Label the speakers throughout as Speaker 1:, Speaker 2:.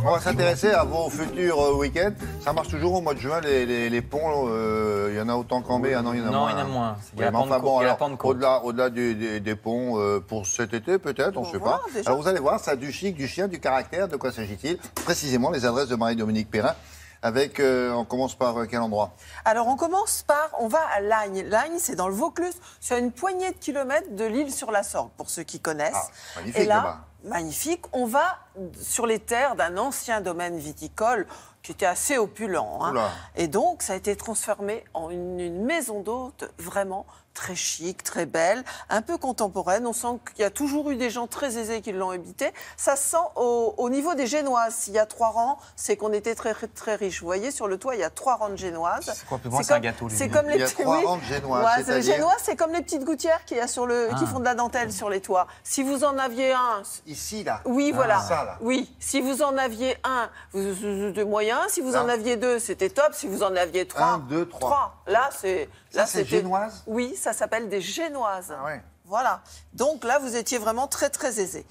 Speaker 1: On va s'intéresser à vos futurs week-ends. Ça marche toujours au mois de juin, les ponts. Il y en a autant qu'en mai.
Speaker 2: Non, il y en a moins.
Speaker 1: Il y a au-delà des ponts, pour cet été, peut-être, on ne sait pas.
Speaker 3: Déjà.
Speaker 1: Alors, vous allez voir, ça a du chic, du chien, du caractère. De quoi s'agit-il? Précisément, les adresses de Marie-Dominique Perrin. Avec, on commence par quel endroit?
Speaker 3: Alors, on va à Lagnes. Lagnes, c'est dans le Vaucluse, sur une poignée de kilomètres de l'île sur la Sorgue, pour ceux qui connaissent.
Speaker 1: Ah, magnifique,
Speaker 3: et là,
Speaker 1: là-bas.
Speaker 3: magnifique, on va sur les terres d'un ancien domaine viticole qui était assez opulent. Hein. Et donc, ça a été transformé en une maison d'hôte vraiment très chic, très belle, un peu contemporaine. On sent qu'il y a toujours eu des gens très aisés qui l'ont habité. Ça se sent au niveau des génoises. S'il y a 3 rangs, c'est qu'on était très, très riches. Vous voyez, sur le toit, il y a 3 rangs de génoises.
Speaker 2: C'est quoi, pour moi, c'est un gâteau, lui.
Speaker 3: C'est comme les
Speaker 1: il y a 3 rangs de génoises.
Speaker 3: Ouais, les génoises, c'est comme les petites gouttières qu'il y a qui font de la dentelle sur les toits. Si vous en aviez un...
Speaker 1: Ici, là.
Speaker 3: Oui, voilà.
Speaker 1: Ça, là.
Speaker 3: Oui, si vous en aviez un, de moyen. Si vous en aviez 2, c'était top. Si vous en aviez 3...
Speaker 1: 1, 2, 3.
Speaker 3: Là, c'est...
Speaker 1: Ça, c'est génoise?
Speaker 3: Oui, ça s'appelle des génoises.
Speaker 1: Ah ouais.
Speaker 3: Voilà. Donc là, vous étiez vraiment très, très aisé.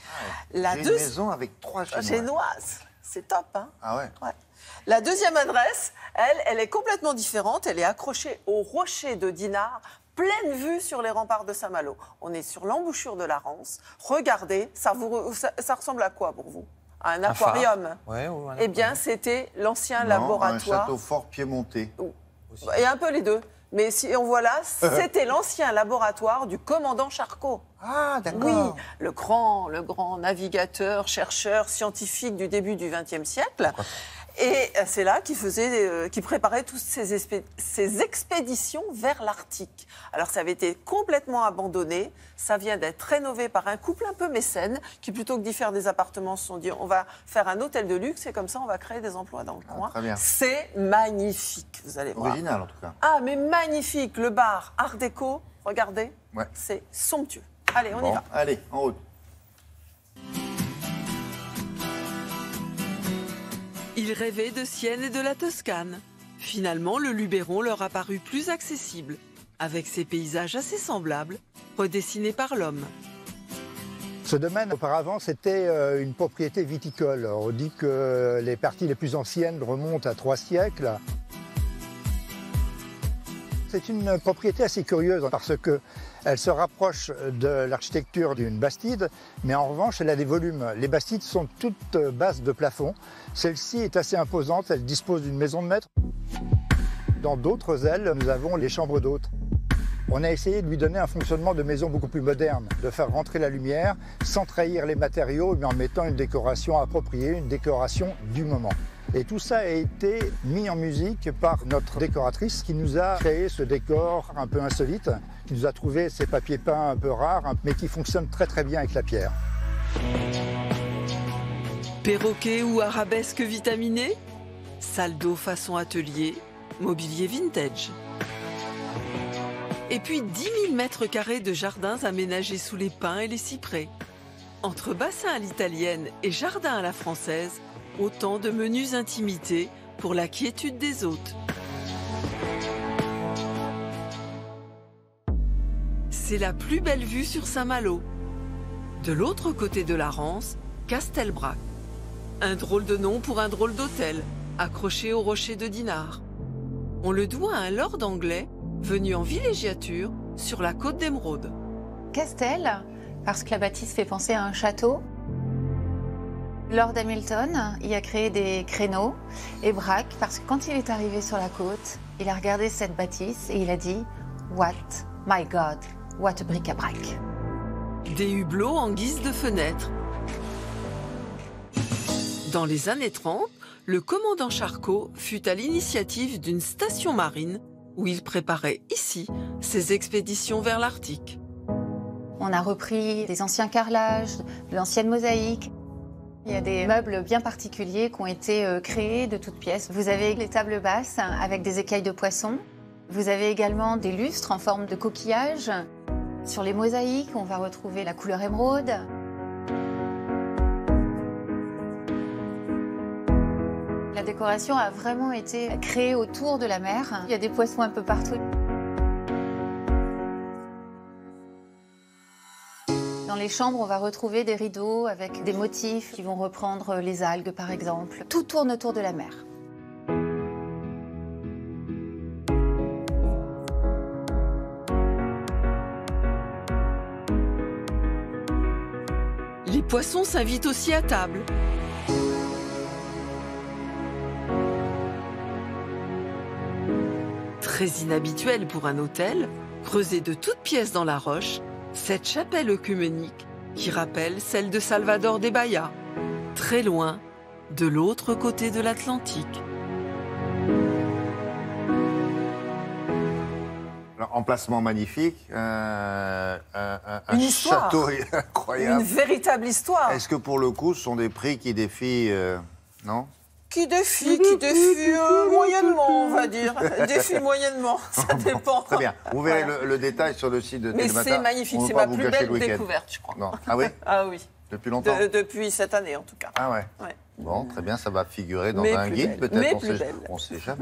Speaker 1: J'ai une maison avec 3 génoises.
Speaker 3: Génoises. C'est top, hein?
Speaker 1: Ah ouais.
Speaker 3: La deuxième adresse, elle est complètement différente. Elle est accrochée au rocher de Dinard, pleine vue sur les remparts de Saint-Malo. On est sur l'embouchure de la Rance. Regardez, ça ressemble à quoi pour vous? À un aquarium. Eh bien, c'était l'ancien laboratoire.
Speaker 1: Un château fort piémontais.
Speaker 3: Et un peu les deux. Mais si on voit là, c'était l'ancien laboratoire du commandant Charcot.
Speaker 1: Ah, d'accord.
Speaker 3: Oui, le grand navigateur, chercheur, scientifique du début du XXe siècle. Et c'est là qu'il préparait toutes ces expéditions vers l'Arctique. Alors ça avait été complètement abandonné. Ça vient d'être rénové par un couple un peu mécène qui, plutôt que d'y faire des appartements, se sont dit on va faire un hôtel de luxe et comme ça on va créer des emplois dans le coin.
Speaker 1: Très bien.
Speaker 3: C'est magnifique, vous allez voir.
Speaker 1: Original en tout cas.
Speaker 3: Ah mais magnifique, le bar Art déco, regardez, c'est somptueux. Allez, on y va.
Speaker 1: Allez, en route.
Speaker 4: Ils rêvaient de Sienne et de la Toscane. Finalement, le Luberon leur a paru plus accessible, avec ses paysages assez semblables, redessinés par l'homme.
Speaker 5: Ce domaine, auparavant, c'était une propriété viticole. On dit que les parties les plus anciennes remontent à 3 siècles. C'est une propriété assez curieuse parce qu'elle se rapproche de l'architecture d'une bastide, mais en revanche, elle a des volumes. Les bastides sont toutes basses de plafond. Celle-ci est assez imposante, elle dispose d'une maison de maître. Dans d'autres ailes, nous avons les chambres d'hôtes. On a essayé de lui donner un fonctionnement de maison beaucoup plus moderne, de faire rentrer la lumière sans trahir les matériaux, mais en mettant une décoration appropriée, une décoration du moment. Et tout ça a été mis en musique par notre décoratrice qui nous a créé ce décor un peu insolite, qui nous a trouvé ces papiers peints un peu rares, mais qui fonctionnent très très bien avec la pierre.
Speaker 4: Perroquet ou arabesque vitaminée, salle d'eau façon atelier, mobilier vintage. Et puis 10 000 mètres carrés de jardins aménagés sous les pins et les cyprès. Entre bassin à l'italienne et jardin à la française, autant de menues intimités pour la quiétude des hôtes. C'est la plus belle vue sur Saint-Malo. De l'autre côté de la Rance, Castelbrac. Un drôle de nom pour un drôle d'hôtel, accroché au rocher de Dinard. On le doit à un lord anglais venu en villégiature sur la côte d'Émeraude.
Speaker 6: Castel, parce que la bâtisse fait penser à un château. Lord Hamilton y a créé des créneaux, et Brac, parce que quand il est arrivé sur la côte, il a regardé cette bâtisse et il a dit « What, my God, what a bric-à-brac ».
Speaker 4: Des hublots en guise de fenêtres. Dans les années 30, le commandant Charcot fut à l'initiative d'une station marine où il préparait ici ses expéditions vers l'Arctique.
Speaker 6: On a repris des anciens carrelages, de l'ancienne mosaïque. Il y a des meubles bien particuliers qui ont été créés de toutes pièces. Vous avez les tables basses avec des écailles de poisson. Vous avez également des lustres en forme de coquillage. Sur les mosaïques, on va retrouver la couleur émeraude. La décoration a vraiment été créée autour de la mer. Il y a des poissons un peu partout. Dans les chambres, on va retrouver des rideaux avec des motifs qui vont reprendre les algues, par exemple. Tout tourne autour de la mer.
Speaker 4: Les poissons s'invitent aussi à table. Très inhabituel pour un hôtel, creusé de toutes pièces dans la roche, cette chapelle œcuménique qui rappelle celle de Salvador de Bahia, très loin, de l'autre côté de l'Atlantique.
Speaker 1: Emplacement magnifique, un
Speaker 3: histoire.
Speaker 1: château incroyable.
Speaker 3: Une véritable histoire.
Speaker 1: Est-ce que pour le coup, ce sont des prix qui défient, non?
Speaker 3: Qui défie moyennement, on va dire. Défie moyennement, ça dépend.
Speaker 1: Très bien. Vous verrez le détail sur le site de
Speaker 3: Mais
Speaker 1: Télématin.
Speaker 3: c'est magnifique,
Speaker 1: On
Speaker 3: c'est
Speaker 1: va pas
Speaker 3: ma
Speaker 1: vous
Speaker 3: plus
Speaker 1: gâcher le
Speaker 3: belle
Speaker 1: week-end.
Speaker 3: découverte, je crois.
Speaker 1: Non. Ah oui?
Speaker 3: Ah oui.
Speaker 1: Depuis longtemps?
Speaker 3: Depuis cette année, en tout cas.
Speaker 1: Ah ouais.
Speaker 3: Ouais.
Speaker 1: Bon, très bien, ça va figurer dans
Speaker 3: Mais
Speaker 1: un
Speaker 3: plus
Speaker 1: guide
Speaker 3: belle.
Speaker 1: peut-être.
Speaker 3: Mais
Speaker 1: On
Speaker 3: plus
Speaker 1: sait,
Speaker 3: belle.
Speaker 1: on sait jamais.